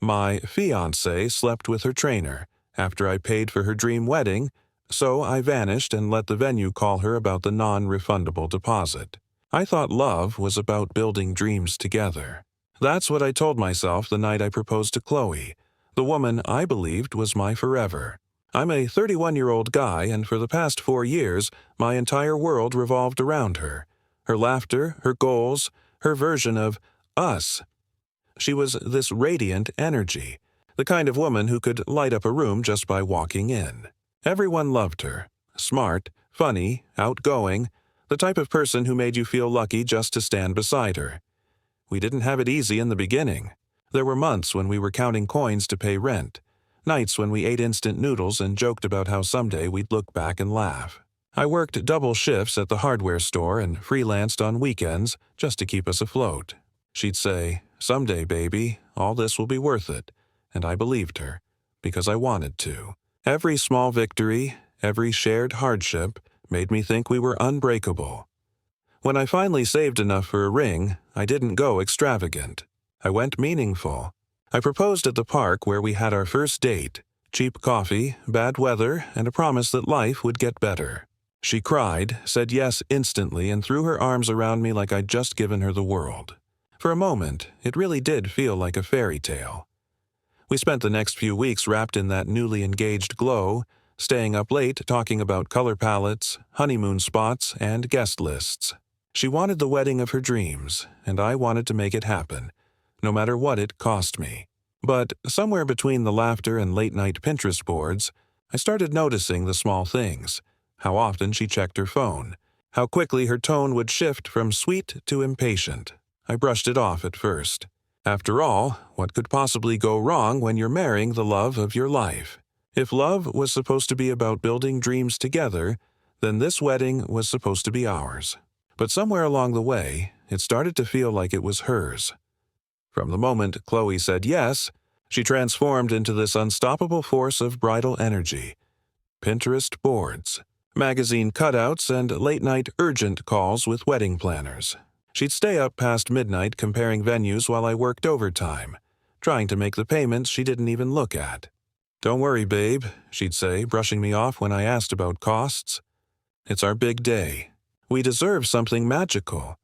My fiancée slept with her trainer after I paid for her dream wedding, so I vanished and let the venue call her about the non-refundable deposit. I thought love was about building dreams together. That's what I told myself the night I proposed to Chloe, the woman I believed was my forever. I'm a 31-year-old guy, and for the past 4 years, my entire world revolved around her. Her laughter, her goals, her version of us. She was this radiant energy, the kind of woman who could light up a room just by walking in. Everyone loved her. Smart, funny, outgoing, the type of person who made you feel lucky just to stand beside her. We didn't have it easy in the beginning. There were months when we were counting coins to pay rent, nights when we ate instant noodles and joked about how someday we'd look back and laugh. I worked double shifts at the hardware store and freelanced on weekends just to keep us afloat. She'd say, "Someday, baby, all this will be worth it," and I believed her, because I wanted to. Every small victory, every shared hardship, made me think we were unbreakable. When I finally saved enough for a ring, I didn't go extravagant. I went meaningful. I proposed at the park where we had our first date. Cheap coffee, bad weather, and a promise that life would get better. She cried, said yes instantly, and threw her arms around me like I'd just given her the world. For a moment, it really did feel like a fairy tale. We spent the next few weeks wrapped in that newly engaged glow, staying up late talking about color palettes, honeymoon spots, and guest lists. She wanted the wedding of her dreams, and I wanted to make it happen, no matter what it cost me. But somewhere between the laughter and late-night Pinterest boards, I started noticing the small things, how often she checked her phone, how quickly her tone would shift from sweet to impatient. I brushed it off at first. After all, what could possibly go wrong when you're marrying the love of your life? If love was supposed to be about building dreams together, then this wedding was supposed to be ours. But somewhere along the way, it started to feel like it was hers. From the moment Chloe said yes, she transformed into this unstoppable force of bridal energy. Pinterest boards, magazine cutouts, and late-night urgent calls with wedding planners. She'd stay up past midnight comparing venues while I worked overtime, trying to make the payments she didn't even look at. "Don't worry, babe," she'd say, brushing me off when I asked about costs. "It's our big day. We deserve something magical."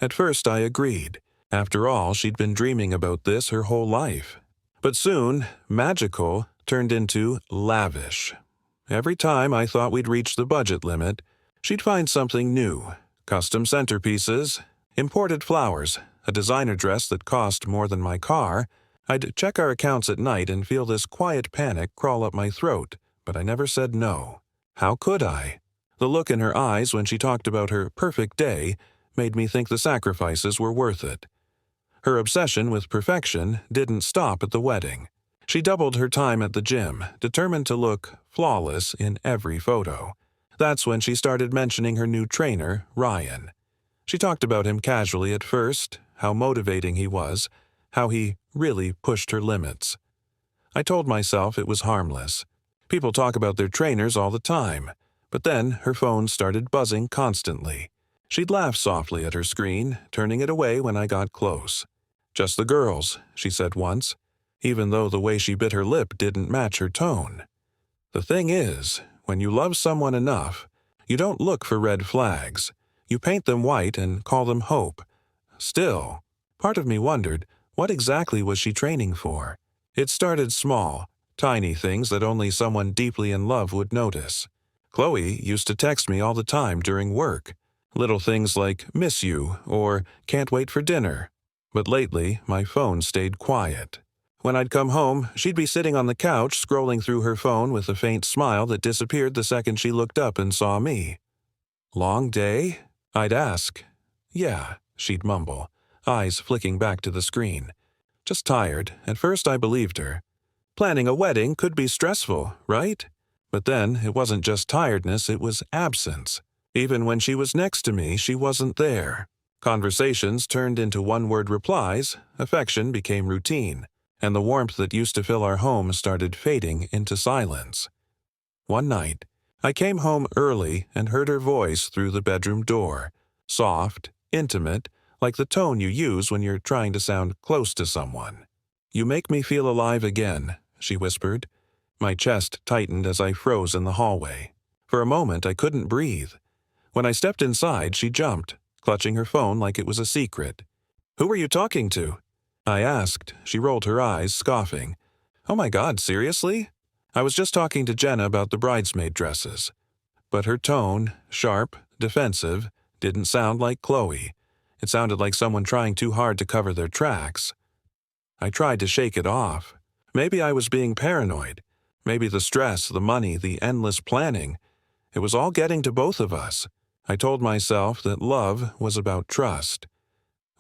At first I agreed. After all, she'd been dreaming about this her whole life. But soon, magical turned into lavish. Every time I thought we'd reach the budget limit, she'd find something new. Custom centerpieces, imported flowers, a designer dress that cost more than my car. I'd check our accounts at night and feel this quiet panic crawl up my throat, but I never said no. How could I? The look in her eyes when she talked about her perfect day made me think the sacrifices were worth it. Her obsession with perfection didn't stop at the wedding. She doubled her time at the gym, determined to look flawless in every photo. That's when she started mentioning her new trainer, Ryan. She talked about him casually at first, how motivating he was, how he really pushed her limits. I told myself it was harmless. People talk about their trainers all the time. But then her phone started buzzing constantly. She'd laugh softly at her screen, turning it away when I got close. "Just the girls," she said once, even though the way she bit her lip didn't match her tone. The thing is, when you love someone enough, you don't look for red flags. You paint them white and call them hope. Still, part of me wondered, what exactly was she training for? It started small, tiny things that only someone deeply in love would notice. Chloe used to text me all the time during work. Little things like "miss you" or "can't wait for dinner." But lately, my phone stayed quiet. When I'd come home, she'd be sitting on the couch scrolling through her phone with a faint smile that disappeared the second she looked up and saw me. "Long day?" I'd ask. "Yeah," she'd mumble, eyes flicking back to the screen. "Just tired." At first I believed her. Planning a wedding could be stressful, right? But then it wasn't just tiredness, it was absence. Even when she was next to me, she wasn't there. Conversations turned into one-word replies, affection became routine, and the warmth that used to fill our home started fading into silence. One night, I came home early and heard her voice through the bedroom door, soft, intimate, like the tone you use when you're trying to sound close to someone. "You make me feel alive again," she whispered. My chest tightened as I froze in the hallway. For a moment, I couldn't breathe. When I stepped inside, she jumped, clutching her phone like it was a secret. "Who were you talking to?" I asked. She rolled her eyes, scoffing. "Oh my God, seriously?" "I was just talking to Jenna about the bridesmaid dresses." But her tone, sharp, defensive, didn't sound like Chloe. It sounded like someone trying too hard to cover their tracks. I tried to shake it off. Maybe I was being paranoid. Maybe the stress, the money, the endless planning. It was all getting to both of us. I told myself that love was about trust.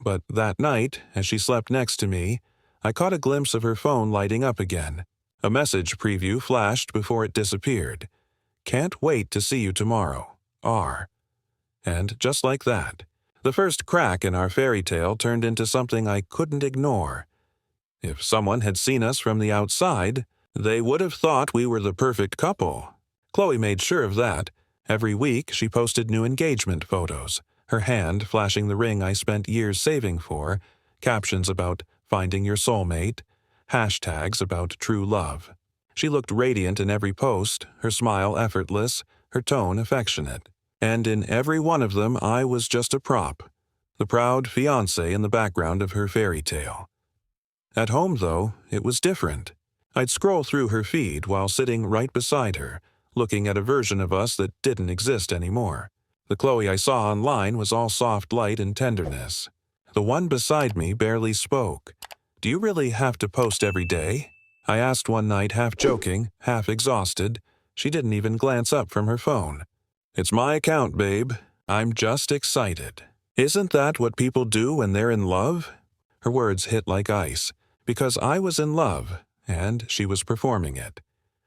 But that night, as she slept next to me, I caught a glimpse of her phone lighting up again. A message preview flashed before it disappeared. "Can't wait to see you tomorrow. R." And just like that, the first crack in our fairy tale turned into something I couldn't ignore. If someone had seen us from the outside, they would have thought we were the perfect couple. Chloe made sure of that. Every week, she posted new engagement photos, her hand flashing the ring I spent years saving for, captions about finding your soulmate, hashtags about true love. She looked radiant in every post, her smile effortless, her tone affectionate. And in every one of them, I was just a prop, the proud fiancé in the background of her fairy tale. At home, though, it was different. I'd scroll through her feed while sitting right beside her, looking at a version of us that didn't exist anymore. The Chloe I saw online was all soft light and tenderness. The one beside me barely spoke. "Do you really have to post every day?" I asked one night, half joking, half exhausted. She didn't even glance up from her phone. "It's my account, babe. I'm just excited." Isn't that what people do when they're in love? Her words hit like ice, because I was in love, and she was performing it.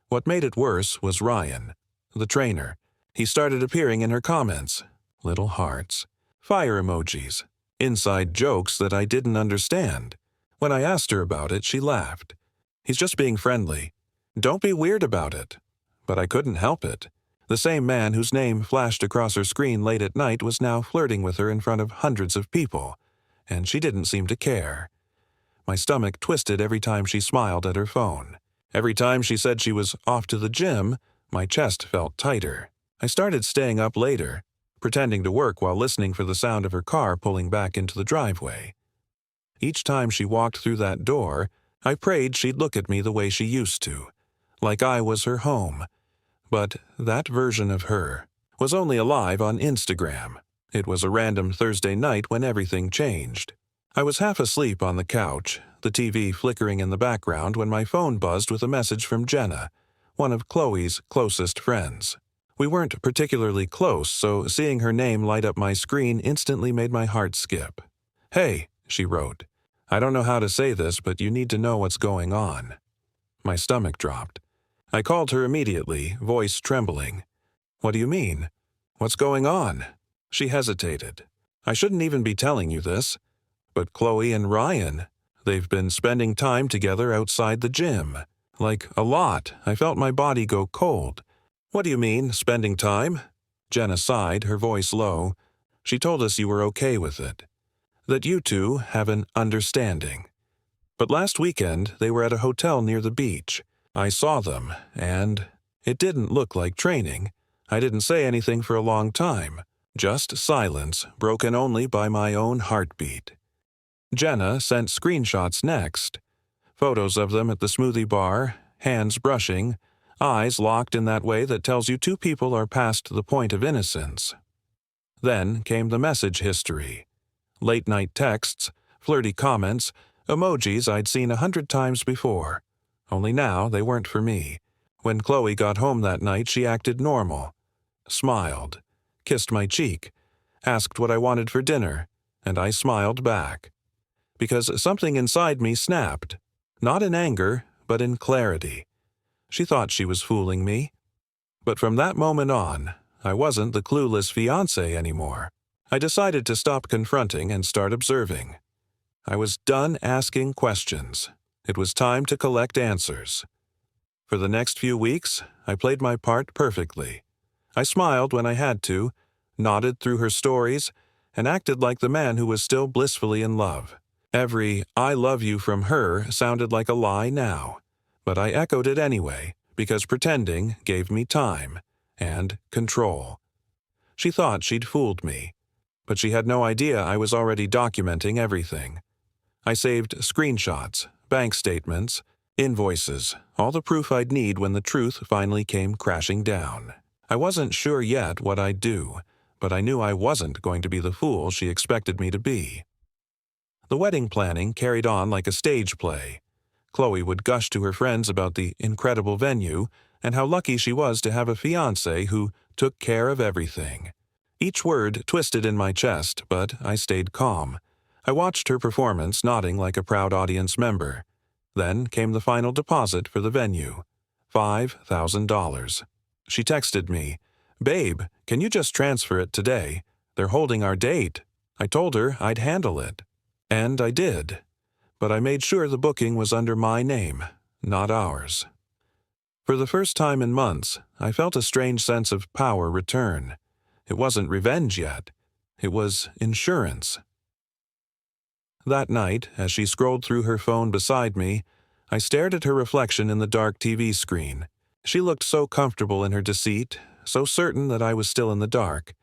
What made it worse was Ryan, the trainer. He started appearing in her comments. Little hearts, fire emojis, inside jokes that I didn't understand. When I asked her about it, she laughed. "He's just being friendly. Don't be weird about it." But I couldn't help it. The same man whose name flashed across her screen late at night was now flirting with her in front of hundreds of people, and she didn't seem to care. My stomach twisted every time she smiled at her phone. Every time she said she was off to the gym, my chest felt tighter. I started staying up later, pretending to work while listening for the sound of her car pulling back into the driveway. Each time she walked through that door, I prayed she'd look at me the way she used to, like I was her home. But that version of her was only alive on Instagram. It was a random Thursday night when everything changed. I was half asleep on the couch, the TV flickering in the background when my phone buzzed with a message from Jenna, one of Chloe's closest friends. We weren't particularly close, so seeing her name light up my screen instantly made my heart skip. "Hey," she wrote. "I don't know how to say this, but you need to know what's going on." My stomach dropped. I called her immediately, voice trembling. "What do you mean? What's going on?" She hesitated. "I shouldn't even be telling you this. But Chloe and Ryan, they've been spending time together outside the gym. Like, a lot. I felt my body go cold." "What do you mean, spending time?" Jenna sighed, her voice low. "She told us you were okay with it. That you two have an understanding. But last weekend, they were at a hotel near the beach. I saw them, and it didn't look like training. I didn't say anything for a long time. Just silence, broken only by my own heartbeat." Jenna sent screenshots next. Photos of them at the smoothie bar, hands brushing, eyes locked in that way that tells you two people are past the point of innocence. Then came the message history. Late-night texts, flirty comments, emojis I'd seen 100 times before. Only now they weren't for me. When Chloe got home that night, she acted normal. Smiled, kissed my cheek, asked what I wanted for dinner, and I smiled back. Because something inside me snapped, not in anger, but in clarity. She thought she was fooling me. But from that moment on, I wasn't the clueless fiancé anymore. I decided to stop confronting and start observing. I was done asking questions. It was time to collect answers. For the next few weeks, I played my part perfectly. I smiled when I had to, nodded through her stories, and acted like the man who was still blissfully in love. Every "I love you" from her sounded like a lie now, but I echoed it anyway because pretending gave me time and control. She thought she'd fooled me, but she had no idea I was already documenting everything. I saved screenshots, bank statements, invoices, all the proof I'd need when the truth finally came crashing down. I wasn't sure yet what I'd do, but I knew I wasn't going to be the fool she expected me to be. The wedding planning carried on like a stage play. Chloe would gush to her friends about the incredible venue and how lucky she was to have a fiancé who took care of everything. Each word twisted in my chest, but I stayed calm. I watched her performance, nodding like a proud audience member. Then came the final deposit for the venue, $5,000. She texted me, "Babe, can you just transfer it today? They're holding our date." I told her I'd handle it. And I did. But I made sure the booking was under my name, not ours. For the first time in months, I felt a strange sense of power return. It wasn't revenge yet. It was insurance. That night, as she scrolled through her phone beside me, I stared at her reflection in the dark TV screen. She looked so comfortable in her deceit, so certain that I was still in the dark.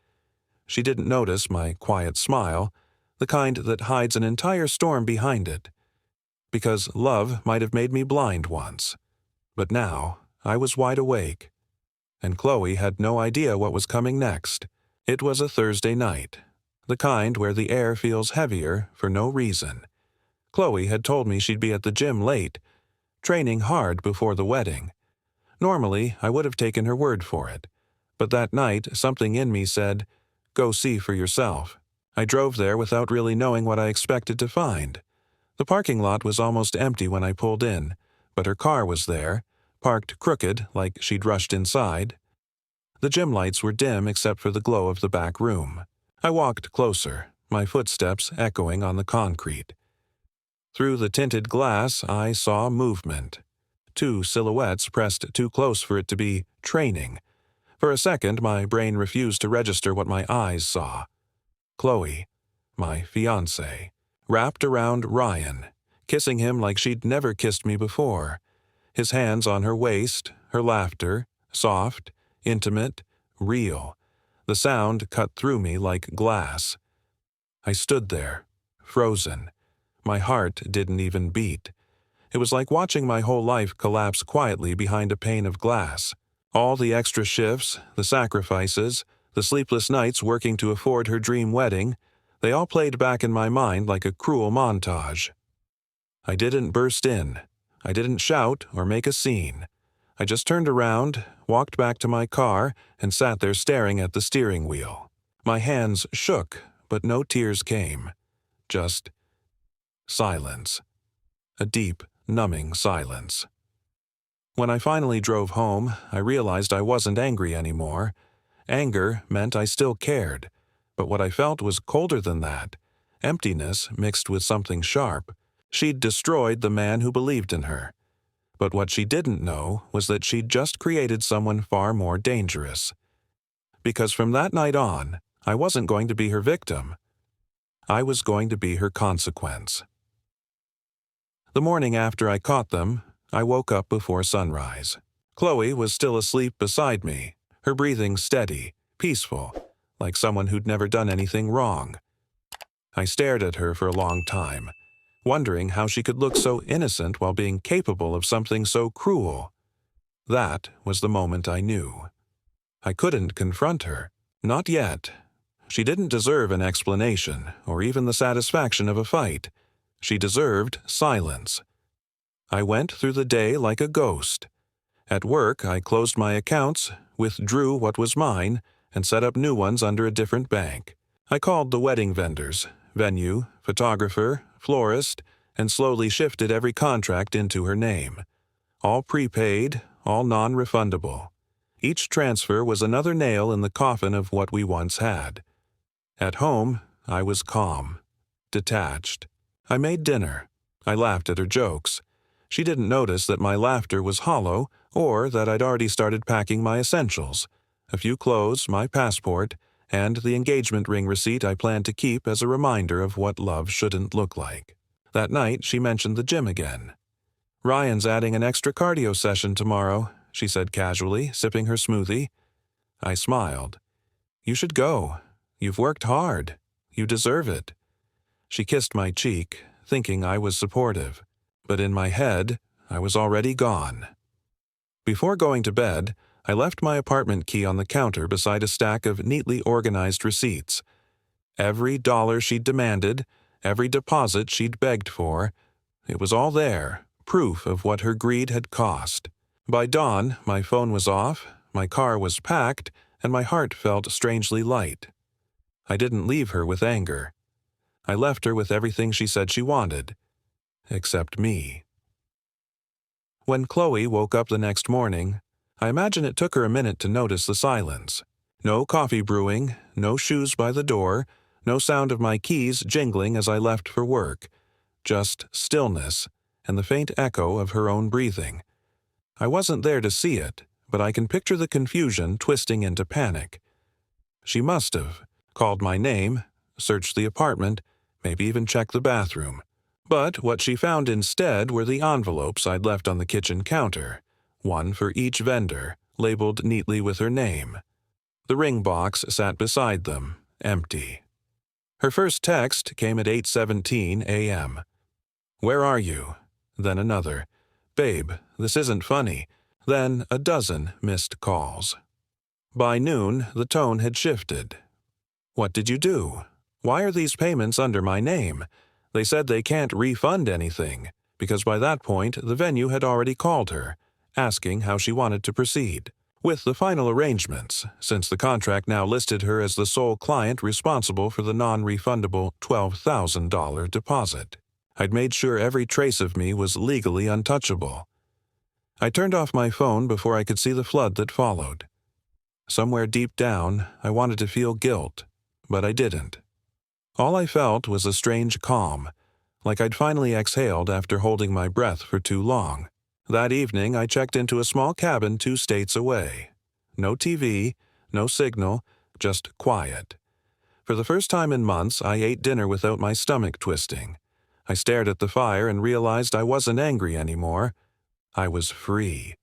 She didn't notice my quiet smile, the kind that hides an entire storm behind it. Because love might have made me blind once. But now, I was wide awake. And Chloe had no idea what was coming next. It was a Thursday night, the kind where the air feels heavier for no reason. Chloe had told me she'd be at the gym late, training hard before the wedding. Normally, I would have taken her word for it. But that night, something in me said, "Go see for yourself." I drove there without really knowing what I expected to find. The parking lot was almost empty when I pulled in, but her car was there, parked crooked like she'd rushed inside. The gym lights were dim except for the glow of the back room. I walked closer, my footsteps echoing on the concrete. Through the tinted glass, I saw movement. Two silhouettes pressed too close for it to be training. For a second, my brain refused to register what my eyes saw. Chloe, my fiancé, wrapped around Ryan, kissing him like she'd never kissed me before. His hands on her waist, her laughter, soft, intimate, real. The sound cut through me like glass. I stood there, frozen. My heart didn't even beat. It was like watching my whole life collapse quietly behind a pane of glass. All the extra shifts, the sacrifices, the sleepless nights working to afford her dream wedding, they all played back in my mind like a cruel montage. I didn't burst in. I didn't shout or make a scene. I just turned around, walked back to my car, and sat there staring at the steering wheel. My hands shook, but no tears came. Just silence. A deep, numbing silence. When I finally drove home, I realized I wasn't angry anymore. Anger meant I still cared, but what I felt was colder than that. Emptiness mixed with something sharp. She'd destroyed the man who believed in her. But what she didn't know was that she'd just created someone far more dangerous. Because from that night on, I wasn't going to be her victim. I was going to be her consequence. The morning after I caught them, I woke up before sunrise. Chloe was still asleep beside me, her breathing steady, peaceful, like someone who'd never done anything wrong. I stared at her for a long time, wondering how she could look so innocent while being capable of something so cruel. That was the moment I knew. I couldn't confront her. Not yet. She didn't deserve an explanation, or even the satisfaction of a fight. She deserved silence. I went through the day like a ghost. At work, I closed my accounts, withdrew what was mine, and set up new ones under a different bank. I called the wedding vendors, venue, photographer, florist, and slowly shifted every contract into her name. All prepaid, all non-refundable. Each transfer was another nail in the coffin of what we once had. At home, I was calm, detached. I made dinner. I laughed at her jokes. She didn't notice that my laughter was hollow or that I'd already started packing my essentials. A few clothes, my passport, and the engagement ring receipt I planned to keep as a reminder of what love shouldn't look like. That night, she mentioned the gym again. "Ryan's adding an extra cardio session tomorrow," she said casually, sipping her smoothie. I smiled. "You should go. You've worked hard. You deserve it." She kissed my cheek, thinking I was supportive. But in my head, I was already gone. Before going to bed, I left my apartment key on the counter beside a stack of neatly organized receipts. Every dollar she'd demanded, every deposit she'd begged for, it was all there, proof of what her greed had cost. By dawn, my phone was off, my car was packed, and my heart felt strangely light. I didn't leave her with anger. I left her with everything she said she wanted, except me. When Chloe woke up the next morning, I imagine it took her a minute to notice the silence. No coffee brewing, no shoes by the door, no sound of my keys jingling as I left for work, just stillness and the faint echo of her own breathing. I wasn't there to see it, but I can picture the confusion twisting into panic. She must have called my name, searched the apartment, maybe even checked the bathroom. But what she found instead were the envelopes I'd left on the kitchen counter, one for each vendor, labeled neatly with her name. The ring box sat beside them, empty. Her first text came at 8:17 a.m. "Where are you?" Then another. "Babe, this isn't funny." Then a dozen missed calls. By noon, the tone had shifted. "What did you do? Why are these payments under my name? They said they can't refund anything," because by that point the venue had already called her, asking how she wanted to proceed with the final arrangements, since the contract now listed her as the sole client responsible for the non-refundable $12,000 deposit. I'd made sure every trace of me was legally untouchable. I turned off my phone before I could see the flood that followed. Somewhere deep down, I wanted to feel guilt, but I didn't. All I felt was a strange calm, like I'd finally exhaled after holding my breath for too long. That evening, I checked into a small cabin 2 states away. No TV, no signal, just quiet. For the first time in months, I ate dinner without my stomach twisting. I stared at the fire and realized I wasn't angry anymore. I was free.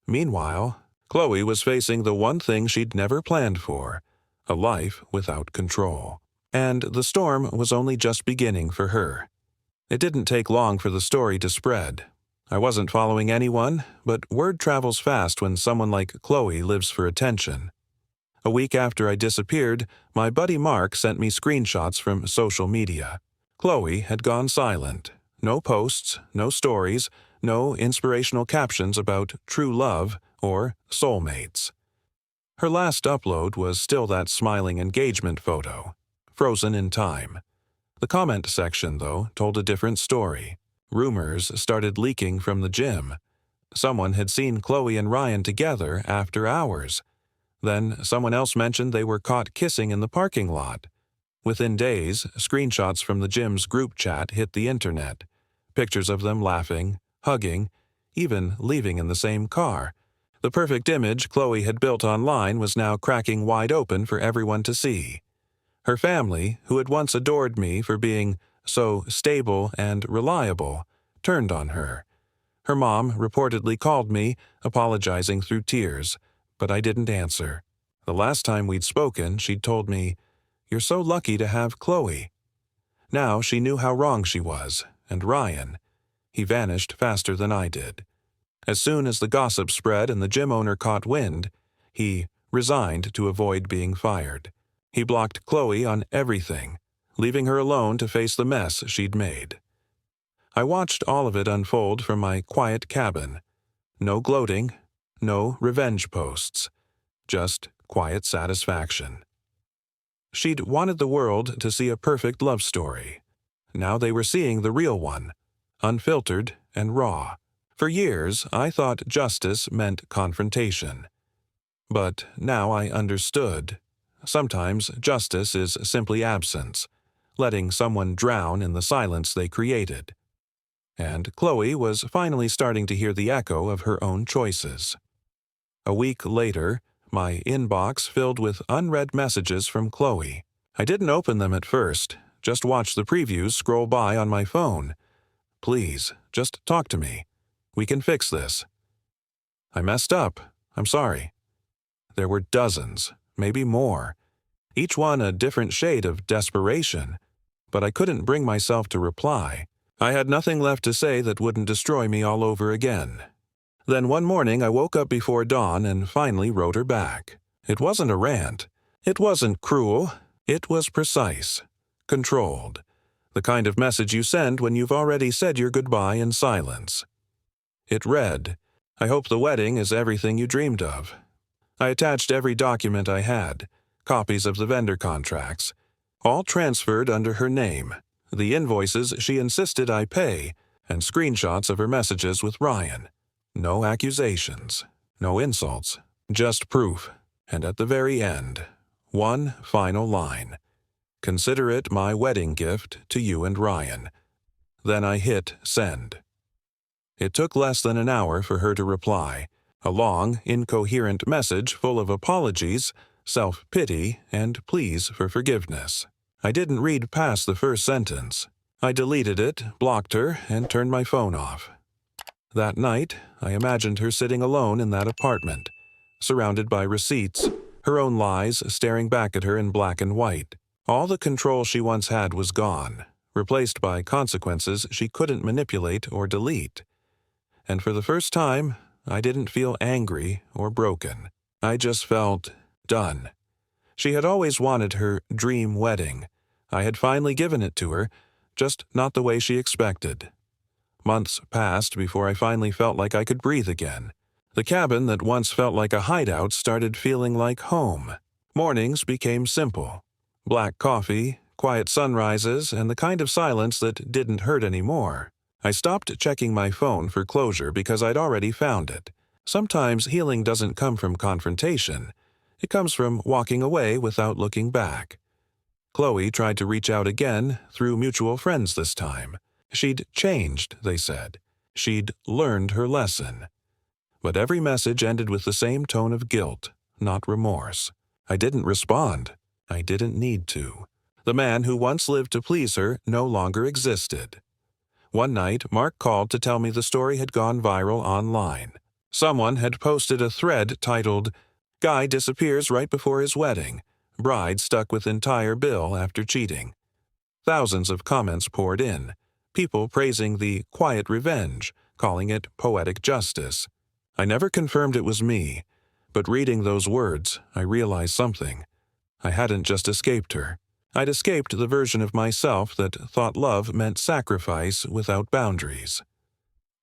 Meanwhile, Chloe was facing the one thing she'd never planned for, a life without control. And the storm was only just beginning for her. It didn't take long for the story to spread. I wasn't following anyone, but word travels fast when someone like Chloe lives for attention. A week after I disappeared, my buddy Mark sent me screenshots from social media. Chloe had gone silent. No posts, no stories, no inspirational captions about true love or soulmates. Her last upload was still that smiling engagement photo, frozen in time. The comment section, though, told a different story. Rumors started leaking from the gym. Someone had seen Chloe and Ryan together after hours. Then someone else mentioned they were caught kissing in the parking lot. Within days, screenshots from the gym's group chat hit the internet. Pictures of them laughing, hugging, even leaving in the same car. The perfect image Chloe had built online was now cracking wide open for everyone to see. Her family, who had once adored me for being so stable and reliable, turned on her. Her mom reportedly called me, apologizing through tears, but I didn't answer. The last time we'd spoken, she'd told me, "You're so lucky to have Chloe." Now she knew how wrong she was, and Ryan. He vanished faster than I did. As soon as the gossip spread and the gym owner caught wind, he resigned to avoid being fired. He blocked Chloe on everything, leaving her alone to face the mess she'd made. I watched all of it unfold from my quiet cabin. No gloating, no revenge posts, just quiet satisfaction. She'd wanted the world to see a perfect love story. Now they were seeing the real one, unfiltered and raw. For years, I thought justice meant confrontation. But now I understood. Sometimes justice is simply absence, letting someone drown in the silence they created. And Chloe was finally starting to hear the echo of her own choices. A week later, my inbox filled with unread messages from Chloe. I didn't open them at first, Just watch the previews scroll by on my phone. Please, just talk to me. We can fix this. I messed up. I'm sorry. There were dozens, maybe more, each one a different shade of desperation, but I couldn't bring myself to reply. I had nothing left to say that wouldn't destroy me all over again. Then one morning I woke up before dawn and finally wrote her back. It wasn't a rant. It wasn't cruel. It was precise, controlled, the kind of message you send when you've already said your goodbye in silence. It read, "I hope the wedding is everything you dreamed of." I attached every document I had, copies of the vendor contracts, all transferred under her name, the invoices she insisted I pay, and screenshots of her messages with Ryan. No accusations, no insults, just proof, and at the very end, one final line. "Consider it my wedding gift to you and Ryan." Then I hit send. It took less than an hour for her to reply, a long, incoherent message full of apologies, self-pity, and pleas for forgiveness. I didn't read past the first sentence. I deleted it, blocked her, and turned my phone off. That night, I imagined her sitting alone in that apartment, surrounded by receipts, her own lies staring back at her in black and white. All the control she once had was gone, replaced by consequences she couldn't manipulate or delete. And for the first time, I didn't feel angry or broken. I just felt done. She had always wanted her dream wedding. I had finally given it to her, just not the way she expected. Months passed before I finally felt like I could breathe again. The cabin that once felt like a hideout started feeling like home. Mornings became simple. Black coffee, quiet sunrises, and the kind of silence that didn't hurt anymore. I stopped checking my phone for closure because I'd already found it. Sometimes healing doesn't come from confrontation. It comes from walking away without looking back. Chloe tried to reach out again through mutual friends this time. She'd changed, they said. She'd learned her lesson. But every message ended with the same tone of guilt, not remorse. I didn't respond. I didn't need to. The man who once lived to please her no longer existed. One night, Mark called to tell me the story had gone viral online. Someone had posted a thread titled, "Guy disappears right before his wedding. Bride stuck with entire bill after cheating." Thousands of comments poured in, people praising the quiet revenge, calling it poetic justice. I never confirmed it was me, but reading those words, I realized something. I hadn't just escaped her. I'd escaped the version of myself that thought love meant sacrifice without boundaries.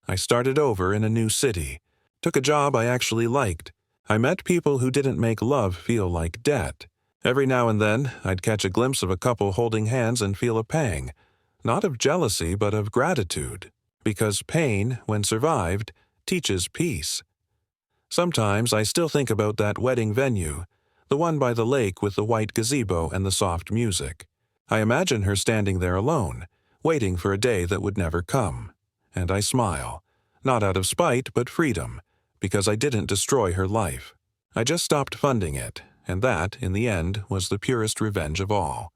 I started over in a new city, took a job I actually liked. I met people who didn't make love feel like debt. Every now and then, I'd catch a glimpse of a couple holding hands and feel a pang, not of jealousy but of gratitude, because pain, when survived, teaches peace. Sometimes I still think about that wedding venue, the one by the lake with the white gazebo and the soft music. I imagine her standing there alone, waiting for a day that would never come. And I smile, not out of spite but freedom, because I didn't destroy her life. I just stopped funding it, and that, in the end, was the purest revenge of all.